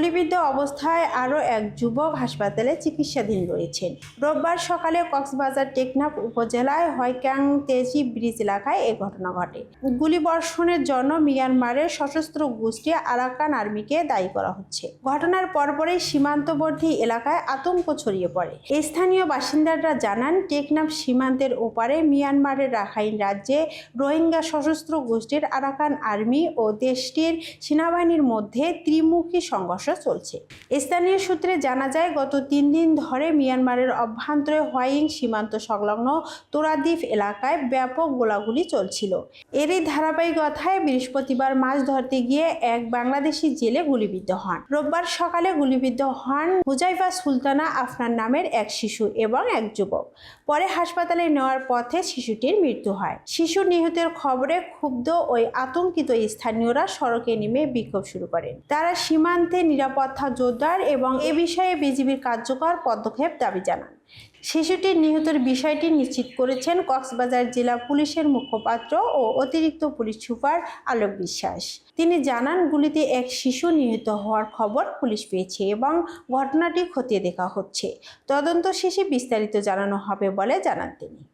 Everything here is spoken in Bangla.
গুলিবিদ্ধ অবস্থায় আরও এক যুবক হাসপাতালে চিকিৎসাধীন রয়েছেন। রোববার সকালে কক্সবাজার টেকনাফ উপজেলায় হয়ক্যাং তেজি ব্রিজ এলাকায় এ ঘটনা ঘটে। গুলিবর্ষণের জন্য মিয়ানমারের সশস্ত্র গোষ্ঠী আরাকান আর্মিকে দায়ী করা হচ্ছে। ঘটনার পরপরই সীমান্তবর্তী এলাকায় আতঙ্ক ছড়িয়ে পড়ে। স্থানীয় বাসিন্দারা জানান, টেকনাফ সীমান্তের ওপারে মিয়ানমারের রাখাইন রাজ্যে রোহিঙ্গা সশস্ত্র গোষ্ঠীর আরাকান আর্মি ও দেশটির সেনাবাহিনীর মধ্যে ত্রিমুখী সংঘর্ষ চলছে। স্থানীয় সূত্রে জানা যায়, গত 3 দিন ধরে মিয়ানমারের অভ্যন্তরে হোয়াইং সীমান্ত সংলগ্ন তোরাদ্বীপ এলাকায় ব্যাপক গোলাগুলি চলছিল। এরই ধারাবাহিকতায় বৃহস্পতিবার মাছ ধরতে গিয়ে এক বাংলাদেশি জেলে গুলিবিদ্ধ হন। রোববার সকালে গুলিবিদ্ধ হন হুজাইফা সুলতানা আফনান নামের এক শিশু এবং এক যুবক। পরে হাসপাতালে নেওয়ার পথে শিশুটির মৃত্যু হয়। শিশু নিহতের খবরে ক্ষুব্ধ ওই আতঙ্কিত স্থানীয়রা সড়কে নেমে বিক্ষোভ শুরু করেন। তারা সীমান্তে নিরাপত্তা জোরদার এবং এ বিষয়ে বিজিবির কার্যকর পদক্ষেপ দাবি জানান। শিশুটির নিহতের বিষয়টি নিশ্চিত করেছেন কক্সবাজার জেলা পুলিশের মুখপাত্র ও অতিরিক্ত পুলিশ সুপার আলোক বিশ্বাস। তিনি জানান, গুলিতে এক শিশু নিহত হওয়ার খবর পুলিশ পেয়েছে এবং ঘটনাটি খতিয়ে দেখা হচ্ছে। তদন্ত শেষে বিস্তারিত জানানো হবে বলে জানান তিনি।